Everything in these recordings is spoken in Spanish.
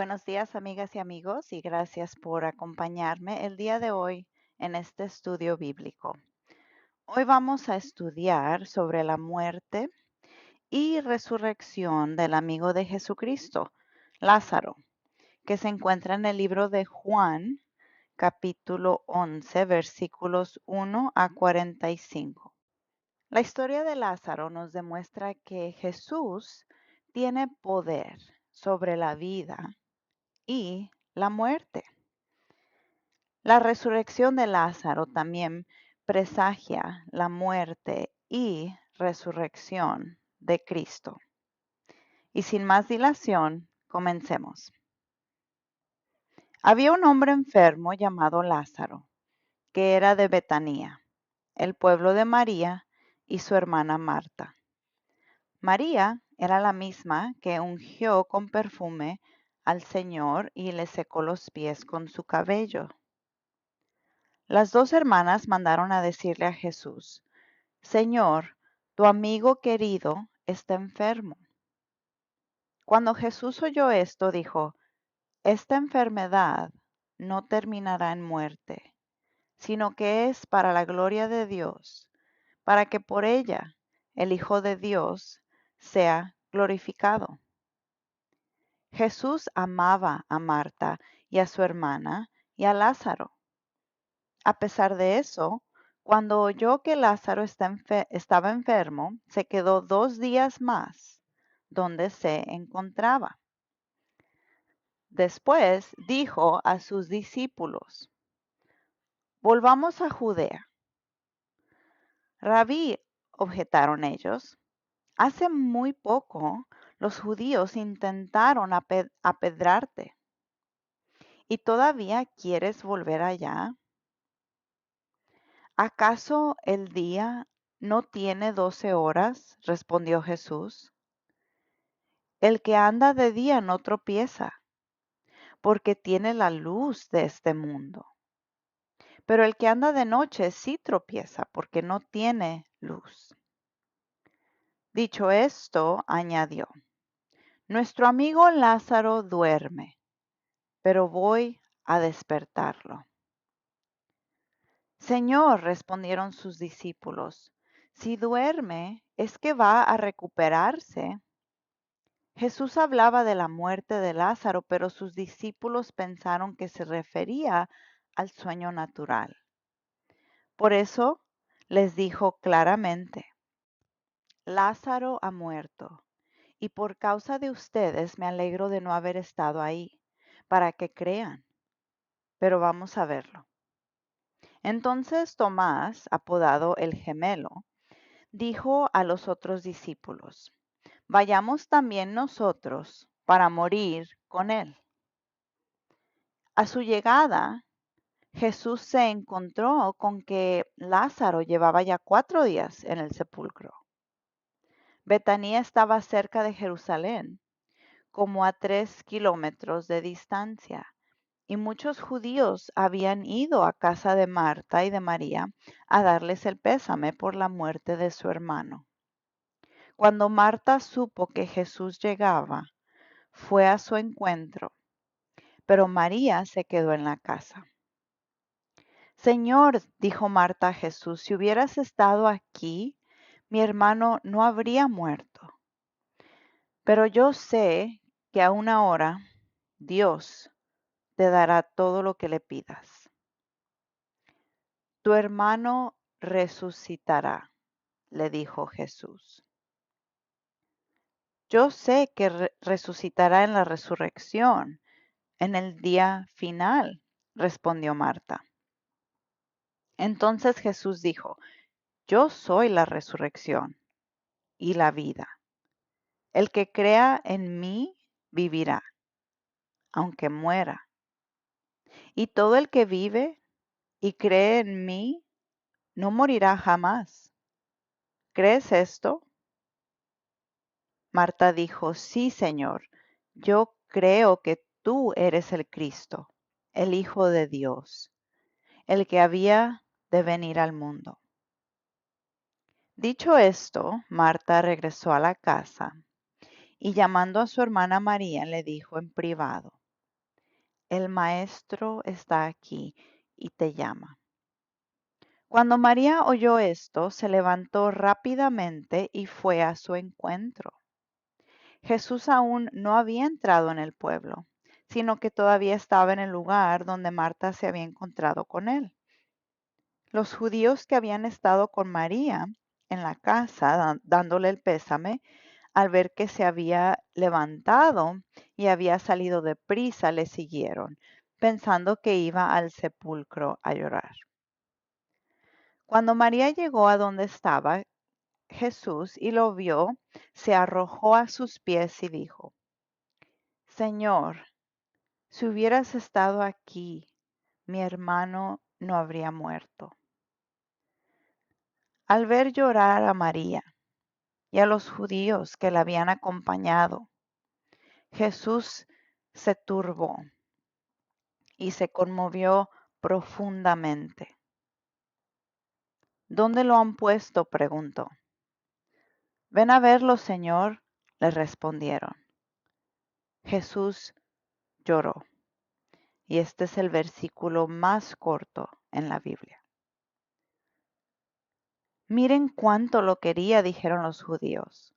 Buenos días, amigas y amigos, y gracias por acompañarme el día de hoy en este estudio bíblico. Hoy vamos a estudiar sobre la muerte y resurrección del amigo de Jesucristo, Lázaro, que se encuentra en el libro de Juan, capítulo 11, versículos 1 a 45. La historia de Lázaro nos demuestra que Jesús tiene poder sobre la vida y la muerte. La resurrección de Lázaro también presagia la muerte y resurrección de Cristo. Y sin más dilación, comencemos. Había un hombre enfermo llamado Lázaro, que era de Betanía, el pueblo de María y su hermana Marta. María era la misma que ungió con perfume al Señor y le secó los pies con su cabello. Las dos hermanas mandaron a decirle a Jesús: Señor, tu amigo querido está enfermo. Cuando Jesús oyó esto, dijo: Esta enfermedad no terminará en muerte, sino que es para la gloria de Dios, para que por ella el Hijo de Dios sea glorificado. Jesús amaba a Marta y a su hermana y a Lázaro. A pesar de eso, cuando oyó que Lázaro estaba enfermo, se quedó 2 días más donde se encontraba. Después dijo a sus discípulos: Volvamos a Judea. Rabí, objetaron ellos, hace muy poco los judíos intentaron apedrarte, ¿y todavía quieres volver allá? ¿Acaso el día no tiene 12 horas? Respondió Jesús. El que anda de día no tropieza, porque tiene la luz de este mundo. Pero el que anda de noche sí tropieza, porque no tiene luz. Dicho esto, añadió: Nuestro amigo Lázaro duerme, pero voy a despertarlo. Señor, respondieron sus discípulos, si duerme, es que va a recuperarse. Jesús hablaba de la muerte de Lázaro, pero sus discípulos pensaron que se refería al sueño natural. Por eso les dijo claramente: Lázaro ha muerto, y por causa de ustedes me alegro de no haber estado ahí, para que crean. Pero vamos a verlo. Entonces Tomás, apodado el Gemelo, dijo a los otros discípulos: Vayamos también nosotros para morir con él. A su llegada, Jesús se encontró con que Lázaro llevaba ya 4 días en el sepulcro. Betanía estaba cerca de Jerusalén, como a 3 kilómetros de distancia, y muchos judíos habían ido a casa de Marta y de María a darles el pésame por la muerte de su hermano. Cuando Marta supo que Jesús llegaba, fue a su encuentro, pero María se quedó en la casa. Señor, dijo Marta a Jesús, si hubieras estado aquí, mi hermano no habría muerto. Pero yo sé que a una hora Dios te dará todo lo que le pidas. Tu hermano resucitará, le dijo Jesús. Yo sé que resucitará en la resurrección, en el día final, respondió Marta. Entonces Jesús dijo: Yo soy la resurrección y la vida. El que crea en mí vivirá, aunque muera. Y todo el que vive y cree en mí no morirá jamás. ¿Crees esto? Marta dijo: Sí, Señor, yo creo que tú eres el Cristo, el Hijo de Dios, el que había de venir al mundo. Dicho esto, Marta regresó a la casa y llamando a su hermana María le dijo en privado: el Maestro está aquí y te llama. Cuando María oyó esto, se levantó rápidamente y fue a su encuentro. Jesús aún no había entrado en el pueblo, sino que todavía estaba en el lugar donde Marta se había encontrado con él. Los judíos que habían estado con María en la casa dándole el pésame, al ver que se había levantado y había salido deprisa, le siguieron, pensando que iba al sepulcro a llorar. Cuando María llegó a donde estaba Jesús y lo vio, se arrojó a sus pies y dijo, Señor, si hubieras estado aquí, mi hermano no habría muerto. Al ver llorar a María y a los judíos que la habían acompañado, Jesús se turbó y se conmovió profundamente. ¿Dónde lo han puesto?, preguntó. Ven a verlo, Señor, le respondieron. Jesús lloró. Y este es el versículo más corto en la Biblia. Miren cuánto lo quería, dijeron los judíos.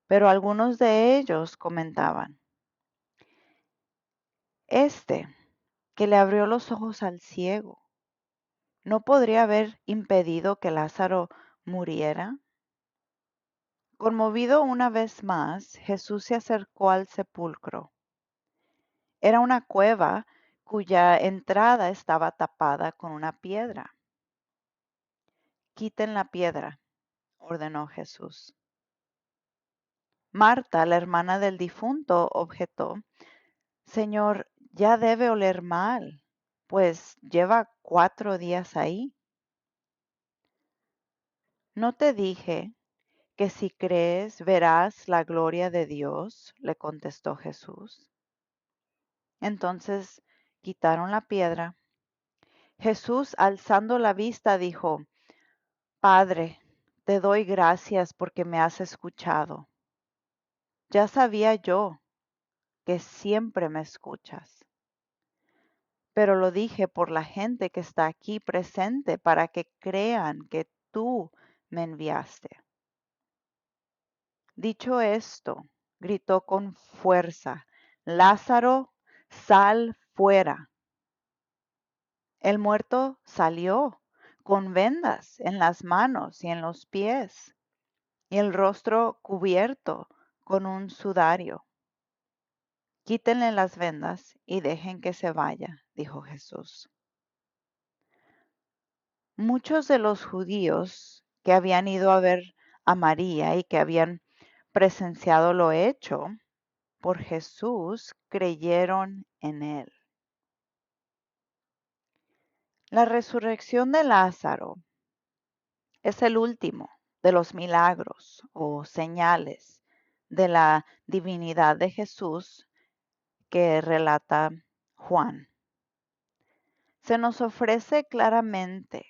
Pero algunos de ellos comentaban, este que le abrió los ojos al ciego, ¿no podría haber impedido que Lázaro muriera? Conmovido una vez más, Jesús se acercó al sepulcro. Era una cueva cuya entrada estaba tapada con una piedra. Quiten la piedra, ordenó Jesús. Marta, la hermana del difunto, objetó, Señor, ya debe oler mal, pues lleva 4 días ahí. ¿No te dije que si crees verás la gloria de Dios? Le contestó Jesús. Entonces quitaron la piedra. Jesús, alzando la vista, dijo, Padre, te doy gracias porque me has escuchado. Ya sabía yo que siempre me escuchas, pero lo dije por la gente que está aquí presente para que crean que tú me enviaste. Dicho esto, gritó con fuerza, Lázaro, sal fuera. El muerto salió con vendas en las manos y en los pies, y el rostro cubierto con un sudario. Quítenle las vendas y dejen que se vaya, dijo Jesús. Muchos de los judíos que habían ido a ver a María y que habían presenciado lo hecho por Jesús creyeron en él. La resurrección de Lázaro es el último de los milagros o señales de la divinidad de Jesús que relata Juan. Se nos ofrece claramente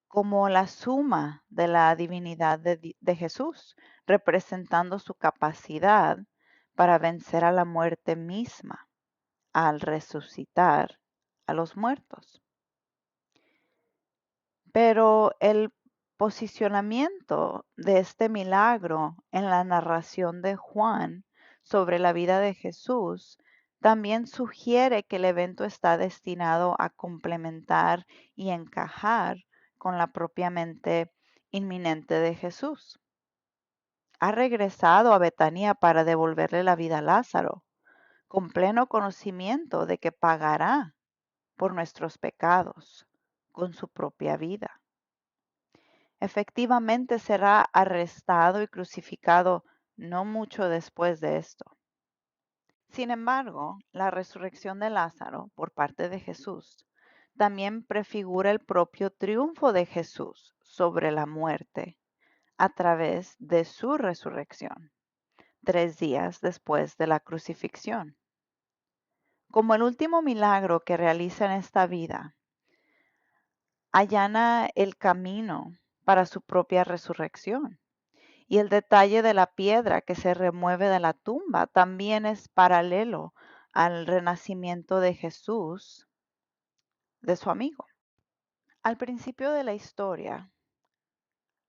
como la suma de la divinidad de Jesús, representando su capacidad para vencer a la muerte misma al resucitar a los muertos. Pero el posicionamiento de este milagro en la narración de Juan sobre la vida de Jesús también sugiere que el evento está destinado a complementar y encajar con la propiamente inminente de Jesús. Ha regresado a Betania para devolverle la vida a Lázaro, con pleno conocimiento de que pagará por nuestros pecados con su propia vida. Efectivamente será arrestado y crucificado no mucho después de esto. Sin embargo, la resurrección de Lázaro por parte de Jesús también prefigura el propio triunfo de Jesús sobre la muerte a través de su resurrección, 3 días después de la crucifixión. Como el último milagro que realiza en esta vida, allana el camino para su propia resurrección. Y el detalle de la piedra que se remueve de la tumba también es paralelo al renacimiento de Jesús, de su amigo. Al principio de la historia,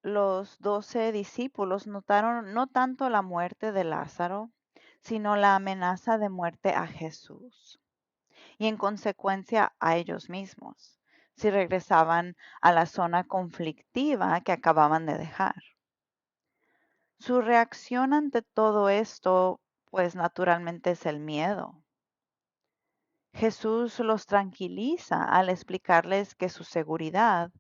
los 12 discípulos notaron no tanto la muerte de Lázaro, sino la amenaza de muerte a Jesús y en consecuencia a ellos mismos, si regresaban a la zona conflictiva que acababan de dejar. Su reacción ante todo esto, pues naturalmente es el miedo. Jesús los tranquiliza al explicarles que su seguridad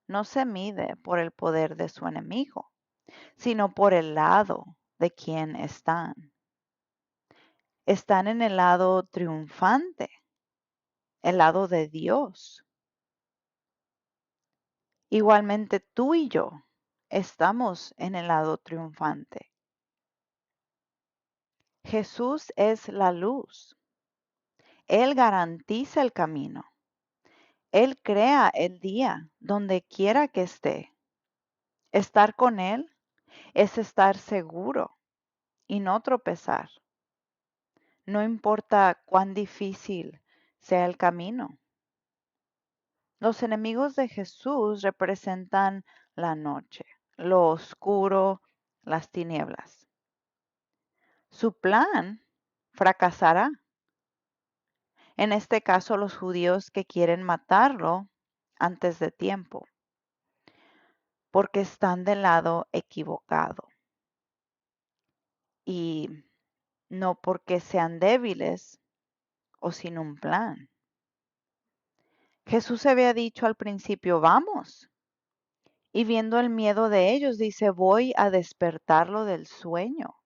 no se mide por el poder de su enemigo, sino por el lado de quien están. Están en el lado triunfante, el lado de Dios. Igualmente tú y yo estamos en el lado triunfante. Jesús es la luz. Él garantiza el camino. Él crea el día donde quiera que esté. Estar con Él es estar seguro y no tropezar. No importa cuán difícil sea el camino. Los enemigos de Jesús representan la noche, lo oscuro, las tinieblas. Su plan fracasará. En este caso, los judíos que quieren matarlo antes de tiempo, porque están del lado equivocado y no porque sean débiles o sin un plan. Jesús había dicho al principio, vamos, y viendo el miedo de ellos, dice, voy a despertarlo del sueño.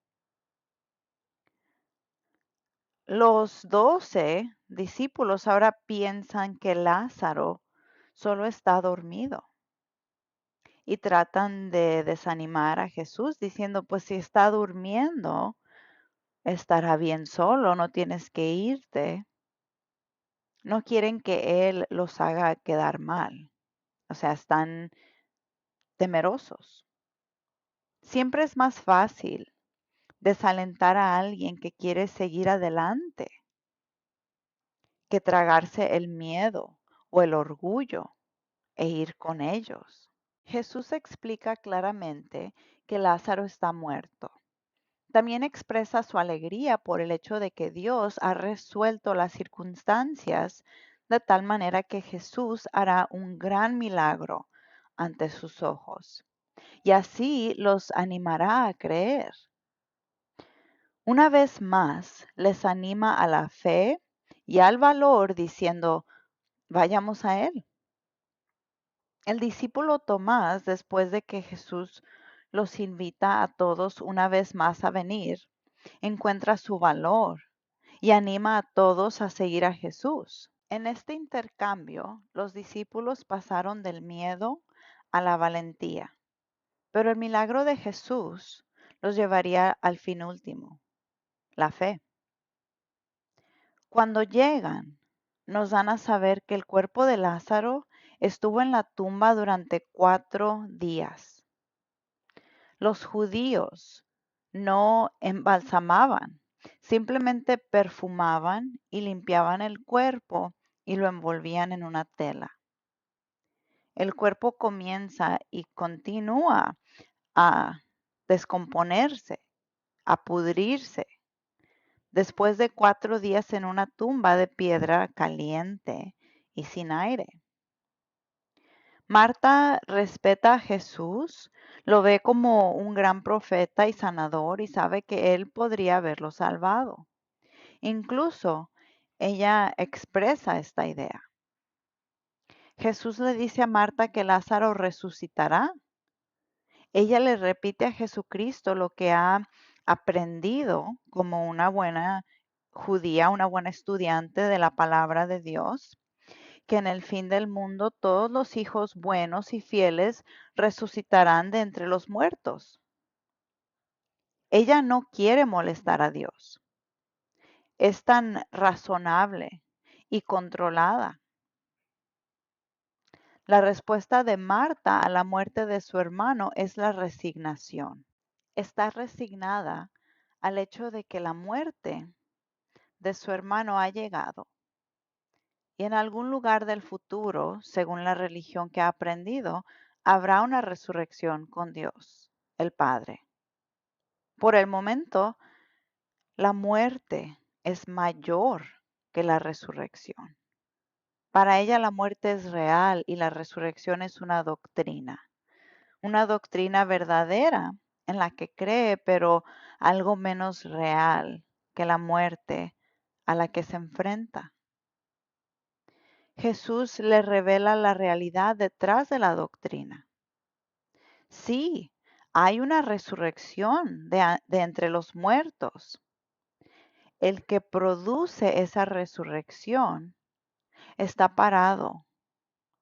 Los 12 discípulos ahora piensan que Lázaro solo está dormido y tratan de desanimar a Jesús diciendo, pues si está durmiendo, estará bien solo, no tienes que irte. No quieren que Él los haga quedar mal, o sea, están temerosos. Siempre es más fácil desalentar a alguien que quiere seguir adelante que tragarse el miedo o el orgullo e ir con ellos. Jesús explica claramente que Lázaro está muerto. También expresa su alegría por el hecho de que Dios ha resuelto las circunstancias de tal manera que Jesús hará un gran milagro ante sus ojos y así los animará a creer. Una vez más, les anima a la fe y al valor diciendo, vayamos a Él. El discípulo Tomás, después de que Jesús los invita a todos una vez más a venir, encuentra su valor y anima a todos a seguir a Jesús. En este intercambio, los discípulos pasaron del miedo a la valentía, pero el milagro de Jesús los llevaría al fin último, la fe. Cuando llegan, nos dan a saber que el cuerpo de Lázaro estuvo en la tumba durante 4 días. Los judíos no embalsamaban, simplemente perfumaban y limpiaban el cuerpo y lo envolvían en una tela. El cuerpo comienza y continúa a descomponerse, a pudrirse, después de 4 días en una tumba de piedra caliente y sin aire. Marta respeta a Jesús, lo ve como un gran profeta y sanador y sabe que él podría haberlo salvado. Incluso ella expresa esta idea. Jesús le dice a Marta que Lázaro resucitará. Ella le repite a Jesucristo lo que ha aprendido como una buena judía, una buena estudiante de la palabra de Dios, que en el fin del mundo todos los hijos buenos y fieles resucitarán de entre los muertos. Ella no quiere molestar a Dios. Es tan razonable y controlada. La respuesta de Marta a la muerte de su hermano es la resignación. Está resignada al hecho de que la muerte de su hermano ha llegado. Y en algún lugar del futuro, según la religión que ha aprendido, habrá una resurrección con Dios, el Padre. Por el momento, la muerte es mayor que la resurrección. Para ella la muerte es real y la resurrección es una doctrina verdadera en la que cree, pero algo menos real que la muerte a la que se enfrenta. Jesús le revela la realidad detrás de la doctrina. Sí, hay una resurrección de entre los muertos. El que produce esa resurrección está parado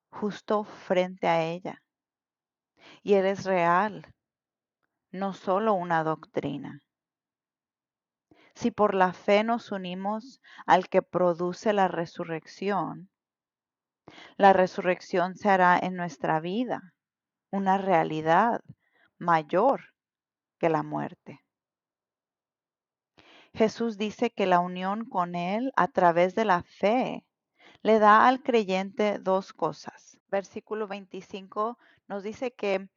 justo frente a ella. Y Él es real, no solo una doctrina. Si por la fe nos unimos al que produce la resurrección se hará en nuestra vida una realidad mayor que la muerte. Jesús dice que la unión con Él a través de la fe le da al creyente dos cosas. Versículo 25 nos dice que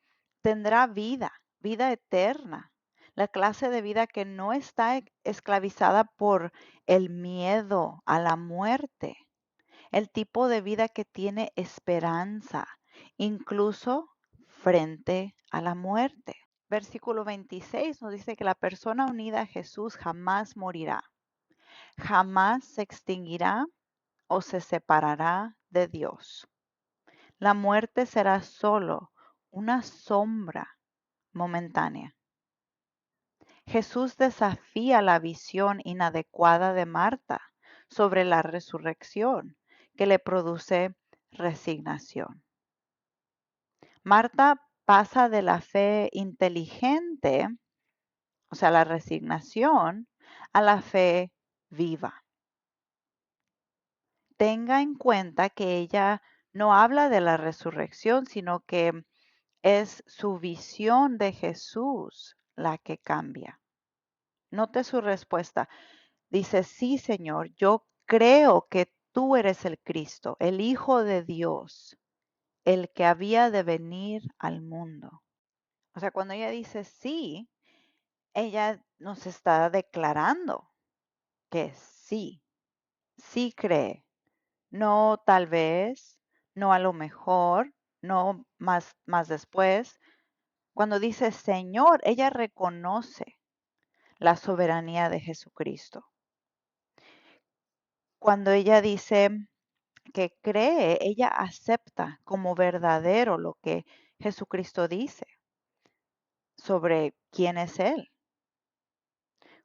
tendrá vida, vida eterna, la clase de vida que no está esclavizada por el miedo a la muerte, el tipo de vida que tiene esperanza, incluso frente a la muerte. Versículo 26 nos dice que la persona unida a Jesús jamás morirá, jamás se extinguirá o se separará de Dios. La muerte será solo una sombra momentánea. Jesús desafía la visión inadecuada de Marta sobre la resurrección que le produce resignación. Marta pasa de la fe inteligente, o sea, la resignación, a la fe viva. Tenga en cuenta que ella no habla de la resurrección, sino que es su visión de Jesús la que cambia. Note su respuesta. Dice, sí, Señor, yo creo que tú eres el Cristo, el Hijo de Dios, el que había de venir al mundo. O sea, cuando ella dice sí, ella nos está declarando que sí, sí cree. No tal vez, no a lo mejor, no más después. Cuando dice Señor, ella reconoce la soberanía de Jesucristo. Cuando ella dice que cree, ella acepta como verdadero lo que Jesucristo dice sobre quién es Él.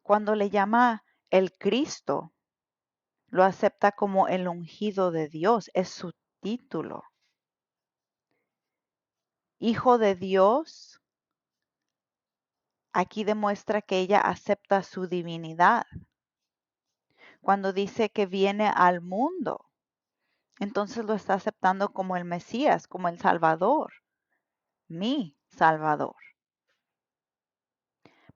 Cuando le llama el Cristo, lo acepta como el ungido de Dios, es su título. Hijo de Dios, aquí demuestra que ella acepta su divinidad. Cuando dice que viene al mundo, entonces lo está aceptando como el Mesías, como el Salvador, mi Salvador.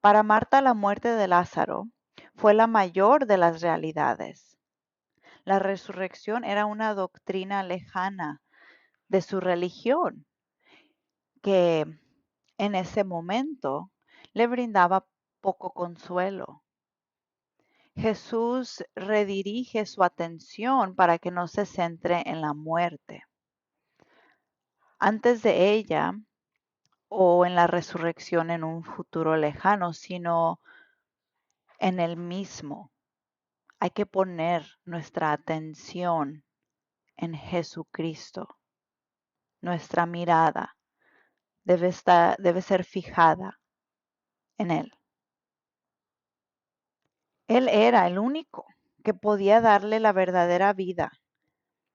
Para Marta, la muerte de Lázaro fue la mayor de las realidades. La resurrección era una doctrina lejana de su religión, que en ese momento le brindaba poco consuelo. Jesús redirige su atención para que no se centre en la muerte. Antes de ella o en la resurrección en un futuro lejano, sino en el mismo. Hay que poner nuestra atención en Jesucristo. Nuestra mirada debe ser fijada en Él. Él era el único que podía darle la verdadera vida,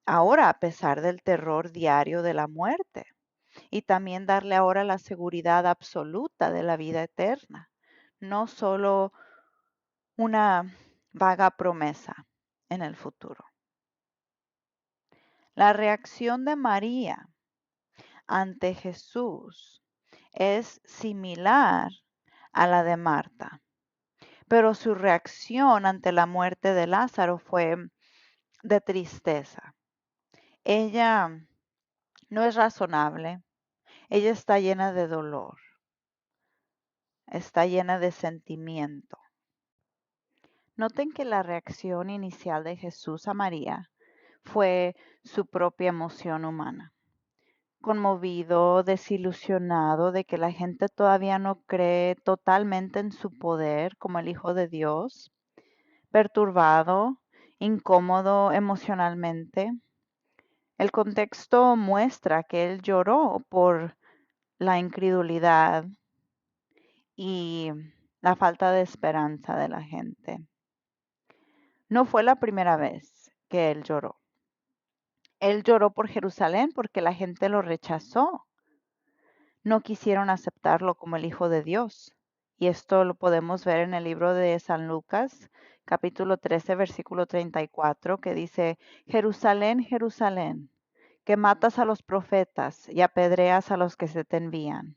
ahora a pesar del terror diario de la muerte, y también darle ahora la seguridad absoluta de la vida eterna, no solo una vaga promesa en el futuro. La reacción de María ante Jesús es similar a la de Marta, pero su reacción ante la muerte de Lázaro fue de tristeza. Ella no es razonable, ella está llena de dolor, está llena de sentimiento. Noten que la reacción inicial de Jesús a María fue su propia emoción humana. Conmovido, desilusionado de que la gente todavía no cree totalmente en su poder como el Hijo de Dios, perturbado, incómodo emocionalmente. El contexto muestra que él lloró por la incredulidad y la falta de esperanza de la gente. No fue la primera vez que él lloró. Él lloró por Jerusalén porque la gente lo rechazó. No quisieron aceptarlo como el Hijo de Dios. Y esto lo podemos ver en el libro de San Lucas, capítulo 13, versículo 34, que dice, Jerusalén, Jerusalén, que matas a los profetas y apedreas a los que se te envían.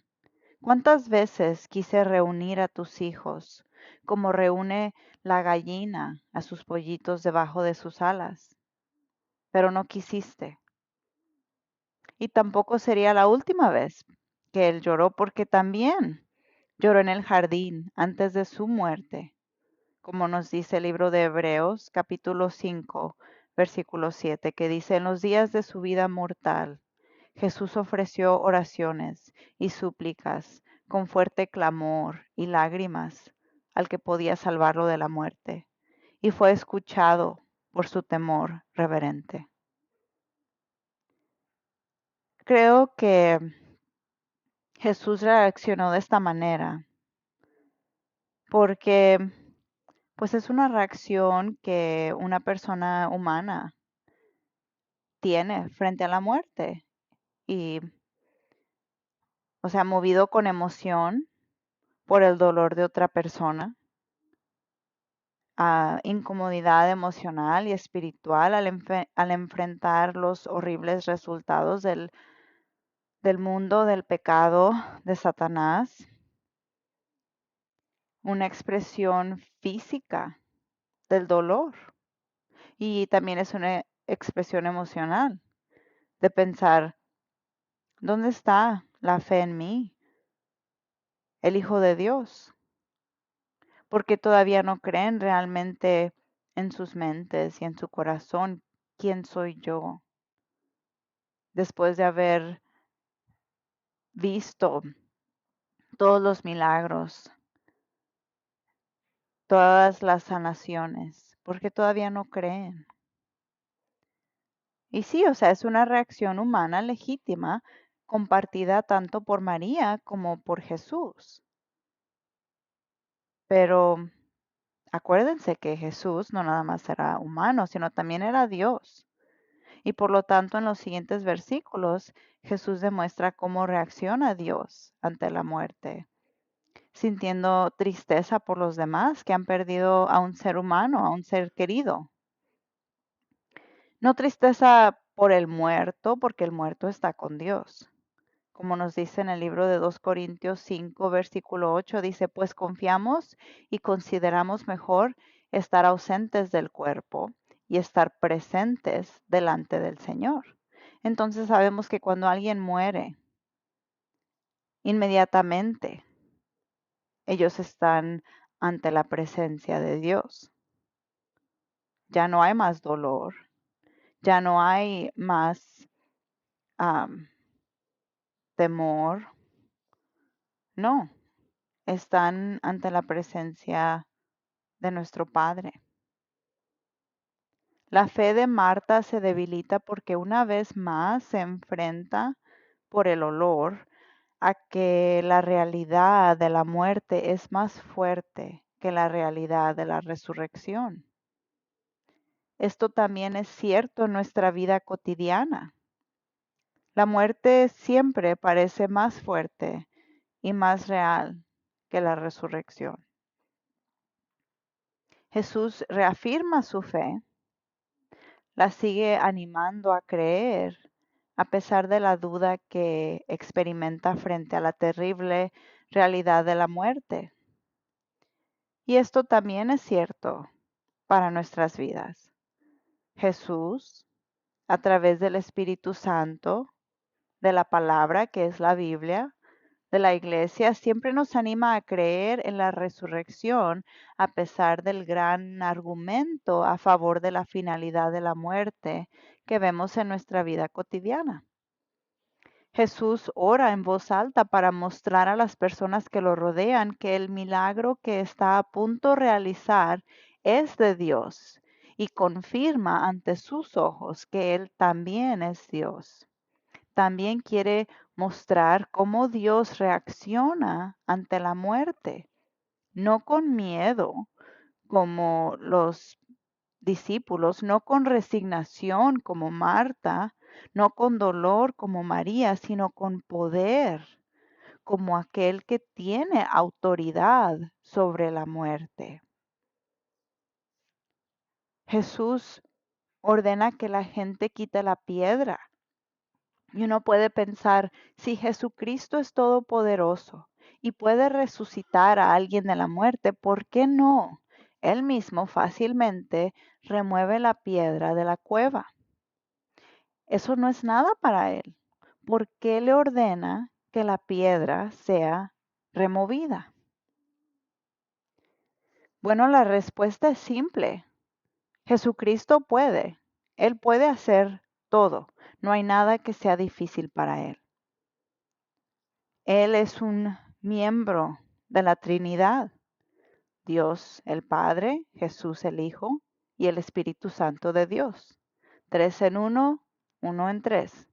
¿Cuántas veces quise reunir a tus hijos, como reúne la gallina a sus pollitos debajo de sus alas? Pero no quisiste. Y tampoco sería la última vez que él lloró, porque también lloró en el jardín antes de su muerte, como nos dice el libro de Hebreos, capítulo 5, versículo 7, que dice, en los días de su vida mortal, Jesús ofreció oraciones y súplicas con fuerte clamor y lágrimas al que podía salvarlo de la muerte, y fue escuchado por su temor reverente. Creo que Jesús reaccionó de esta manera porque pues es una reacción que una persona humana tiene frente a la muerte y, o sea, movido con emoción por el dolor de otra persona, a incomodidad emocional y espiritual al enfrentar los horribles resultados del mundo, del pecado de Satanás, una expresión física del dolor y también es una expresión emocional de pensar, ¿dónde está la fe en mí, el Hijo de Dios? Porque todavía no creen realmente en sus mentes y en su corazón quién soy yo, después de haber visto todos los milagros, todas las sanaciones, porque todavía no creen. Y sí, o sea, es una reacción humana legítima, compartida tanto por María como por Jesús. Pero acuérdense que Jesús no nada más era humano, sino también era Dios. Y por lo tanto, en los siguientes versículos, Jesús demuestra cómo reacciona Dios ante la muerte, sintiendo tristeza por los demás que han perdido a un ser humano, a un ser querido. No tristeza por el muerto, porque el muerto está con Dios. Como nos dice en el libro de 2 Corintios 5, versículo 8, dice, pues confiamos y consideramos mejor estar ausentes del cuerpo y estar presentes delante del Señor. Entonces sabemos que cuando alguien muere, inmediatamente ellos están ante la presencia de Dios. Ya no hay más dolor, ya no hay más temor, no, están ante la presencia de nuestro Padre. La fe de Marta se debilita porque una vez más se enfrenta por el olor a que la realidad de la muerte es más fuerte que la realidad de la resurrección. Esto también es cierto en nuestra vida cotidiana. La muerte siempre parece más fuerte y más real que la resurrección. Jesús reafirma su fe, la sigue animando a creer a pesar de la duda que experimenta frente a la terrible realidad de la muerte. Y esto también es cierto para nuestras vidas. Jesús, a través del Espíritu Santo, de la palabra que es la Biblia, de la iglesia, siempre nos anima a creer en la resurrección a pesar del gran argumento a favor de la finalidad de la muerte que vemos en nuestra vida cotidiana. Jesús ora en voz alta para mostrar a las personas que lo rodean que el milagro que está a punto de realizar es de Dios y confirma ante sus ojos que Él también es Dios. También quiere mostrar cómo Dios reacciona ante la muerte, no con miedo como los discípulos, no con resignación como Marta, no con dolor como María, sino con poder como aquel que tiene autoridad sobre la muerte. Jesús ordena que la gente quite la piedra. Y uno puede pensar, si Jesucristo es todopoderoso y puede resucitar a alguien de la muerte, ¿por qué no? Él mismo fácilmente remueve la piedra de la cueva. Eso no es nada para él. ¿Por qué le ordena que la piedra sea removida? Bueno, la respuesta es simple. Jesucristo puede. Él puede hacer todo. No hay nada que sea difícil para él. Él es un miembro de la Trinidad. Dios el Padre, Jesús el Hijo y el Espíritu Santo de Dios. 3 en 1, 1 en 3.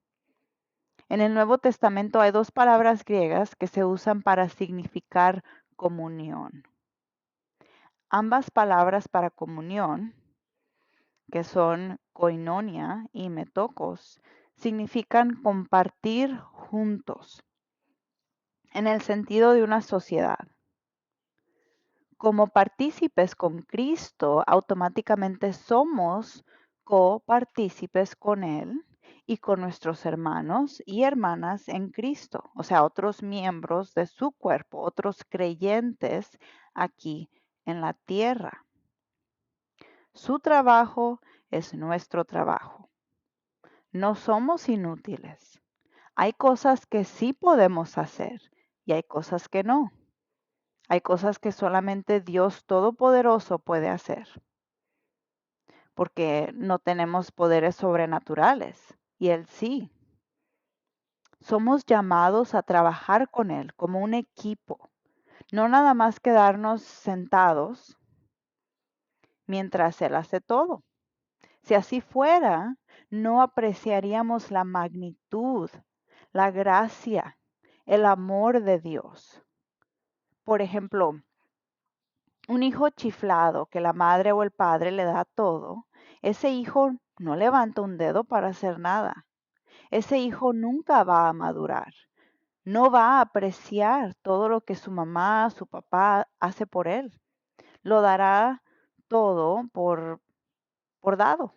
En el Nuevo Testamento hay dos palabras griegas que se usan para significar comunión. Ambas palabras para comunión, que son koinonia y metokos, significan compartir juntos, en el sentido de una sociedad. Como partícipes con Cristo, automáticamente somos copartícipes con Él y con nuestros hermanos y hermanas en Cristo, o sea, otros miembros de su cuerpo, otros creyentes aquí en la tierra. Su trabajo es nuestro trabajo. No somos inútiles. Hay cosas que sí podemos hacer y hay cosas que no. Hay cosas que solamente Dios Todopoderoso puede hacer, porque no tenemos poderes sobrenaturales y Él sí. Somos llamados a trabajar con Él como un equipo, no nada más quedarnos sentados mientras Él hace todo. Si así fuera, no apreciaríamos la magnitud, la gracia, el amor de Dios. Por ejemplo, un hijo chiflado que la madre o el padre le da todo, ese hijo no levanta un dedo para hacer nada. Ese hijo nunca va a madurar. No va a apreciar todo lo que su mamá, su papá hace por él. Lo dará todo por dado.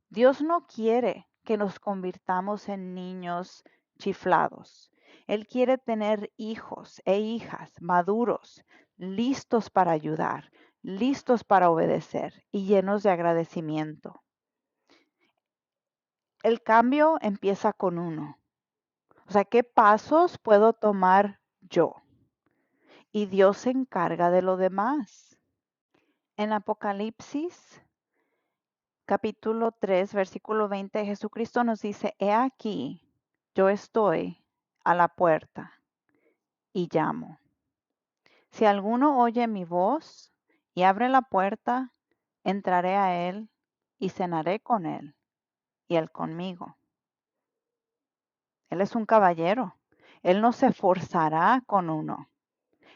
Dios no quiere que nos convirtamos en niños chiflados. Él quiere tener hijos e hijas maduros, listos para ayudar, listos para obedecer y llenos de agradecimiento. El cambio empieza con uno. O sea, ¿qué pasos puedo tomar yo? Y Dios se encarga de lo demás. En Apocalipsis capítulo 3, versículo 20, Jesucristo nos dice, he aquí, yo estoy a la puerta y llamo. Si alguno oye mi voz y abre la puerta, entraré a él y cenaré con él y él conmigo. Él es un caballero. Él no se forzará con uno.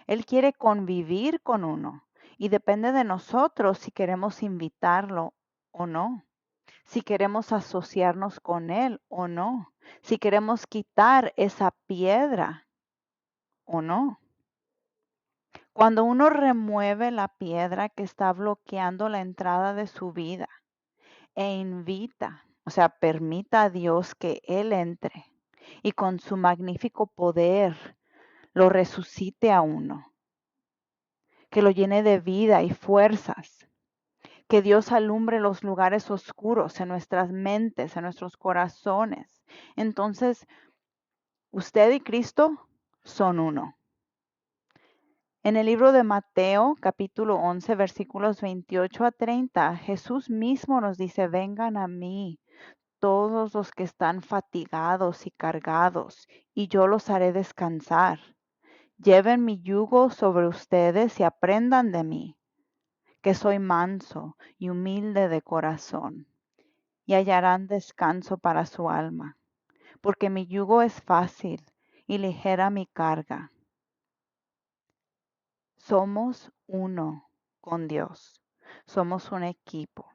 Él quiere convivir con uno y depende de nosotros si queremos invitarlo o no, si queremos asociarnos con él o no, si queremos quitar esa piedra o no. Cuando uno remueve la piedra que está bloqueando la entrada de su vida e invita, o sea, permita a Dios que Él entre y con su magnífico poder lo resucite a uno. que lo llene de vida y fuerzas. Que Dios alumbre los lugares oscuros en nuestras mentes, en nuestros corazones. Entonces, usted y Cristo son uno. En el libro de Mateo, capítulo 11, versículos 28 a 30, Jesús mismo nos dice, vengan a mí todos los que están fatigados y cargados, y yo los haré descansar. Lleven mi yugo sobre ustedes y aprendan de mí, que soy manso y humilde de corazón, y hallarán descanso para su alma, porque mi yugo es fácil y ligera mi carga. Somos uno con Dios. Somos un equipo.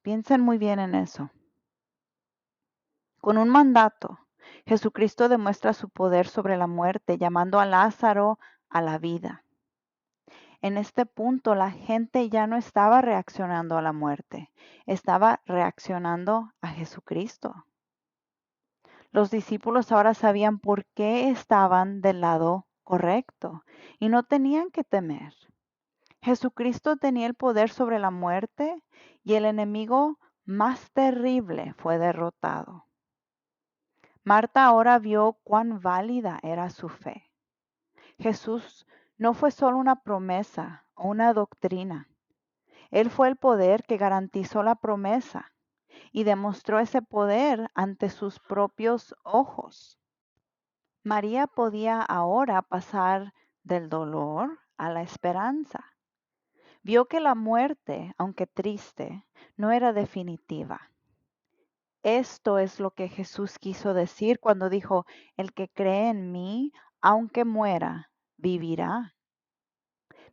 Piensen muy bien en eso. Con un mandato, Jesucristo demuestra su poder sobre la muerte, llamando a Lázaro a la vida. En este punto, la gente ya no estaba reaccionando a la muerte, estaba reaccionando a Jesucristo. Los discípulos ahora sabían por qué estaban del lado correcto y no tenían que temer. Jesucristo tenía el poder sobre la muerte y el enemigo más terrible fue derrotado. Marta ahora vio cuán válida era su fe. Jesús no fue solo una promesa o una doctrina. Él fue el poder que garantizó la promesa y demostró ese poder ante sus propios ojos. María podía ahora pasar del dolor a la esperanza. Vio que la muerte, aunque triste, no era definitiva. Esto es lo que Jesús quiso decir cuando dijo, el que cree en mí, aunque muera, vivirá.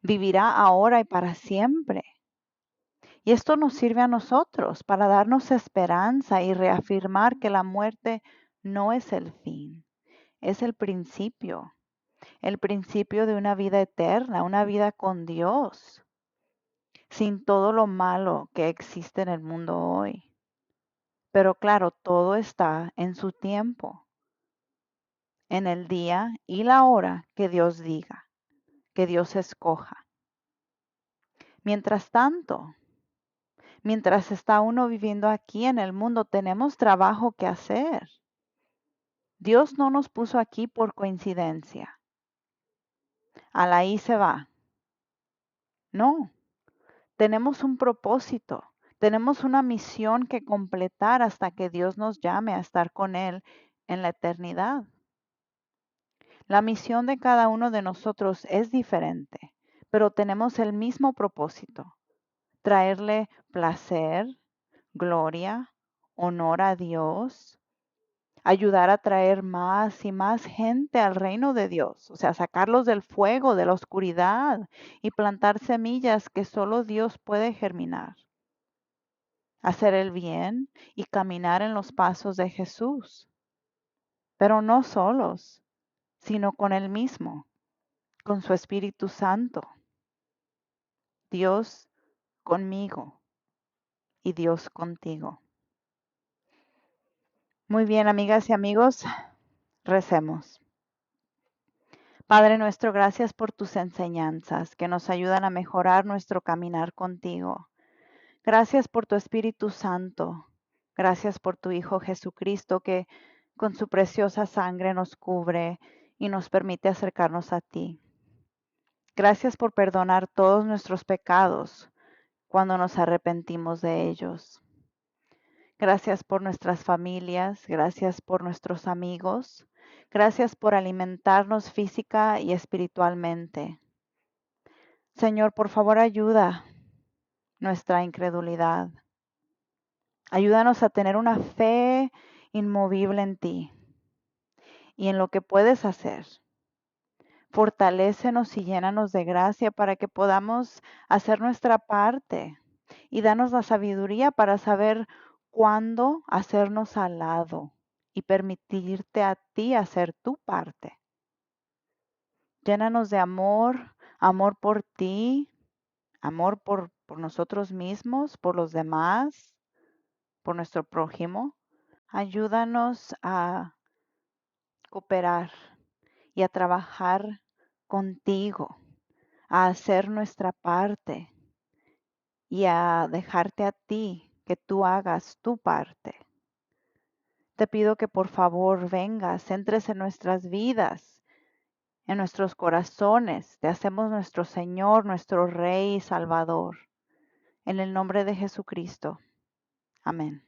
Vivirá ahora y para siempre. Y esto nos sirve a nosotros para darnos esperanza y reafirmar que la muerte no es el fin, es el principio de una vida eterna, una vida con Dios, sin todo lo malo que existe en el mundo hoy. Pero claro, todo está en su tiempo, en el día y la hora que Dios diga, que Dios escoja. Mientras tanto, mientras está uno viviendo aquí en el mundo, tenemos trabajo que hacer. Dios no nos puso aquí por coincidencia. A la I se va. No, tenemos un propósito, tenemos una misión que completar hasta que Dios nos llame a estar con Él en la eternidad. La misión de cada uno de nosotros es diferente, pero tenemos el mismo propósito, traerle placer, gloria, honor a Dios, ayudar a traer más y más gente al reino de Dios, o sea, sacarlos del fuego, de la oscuridad y plantar semillas que solo Dios puede germinar. Hacer el bien y caminar en los pasos de Jesús, pero no solos, sino con Él mismo, con su Espíritu Santo. Dios conmigo y Dios contigo. Muy bien, amigas y amigos, recemos. Padre nuestro, gracias por tus enseñanzas que nos ayudan a mejorar nuestro caminar contigo. Gracias por tu Espíritu Santo. Gracias por tu Hijo Jesucristo que con su preciosa sangre nos cubre y nos permite acercarnos a ti. Gracias por perdonar todos nuestros pecados cuando nos arrepentimos de ellos. Gracias por nuestras familias, gracias por nuestros amigos, gracias por alimentarnos física y espiritualmente. Señor, por favor, ayuda nuestra incredulidad. Ayúdanos a tener una fe inmovible en ti y en lo que puedes hacer. Fortalécenos y llénanos de gracia para que podamos hacer nuestra parte y danos la sabiduría para saber cuándo hacernos al lado y permitirte a ti hacer tu parte. Llénanos de amor, amor por ti, amor por nosotros mismos, por los demás, por nuestro prójimo. Ayúdanos a cooperar y a trabajar contigo a hacer nuestra parte y a dejarte a ti que tú hagas tu parte. Te pido que por favor vengas, entres en nuestras vidas, en nuestros corazones. Te hacemos nuestro Señor, nuestro Rey y Salvador. En el nombre de Jesucristo. Amén.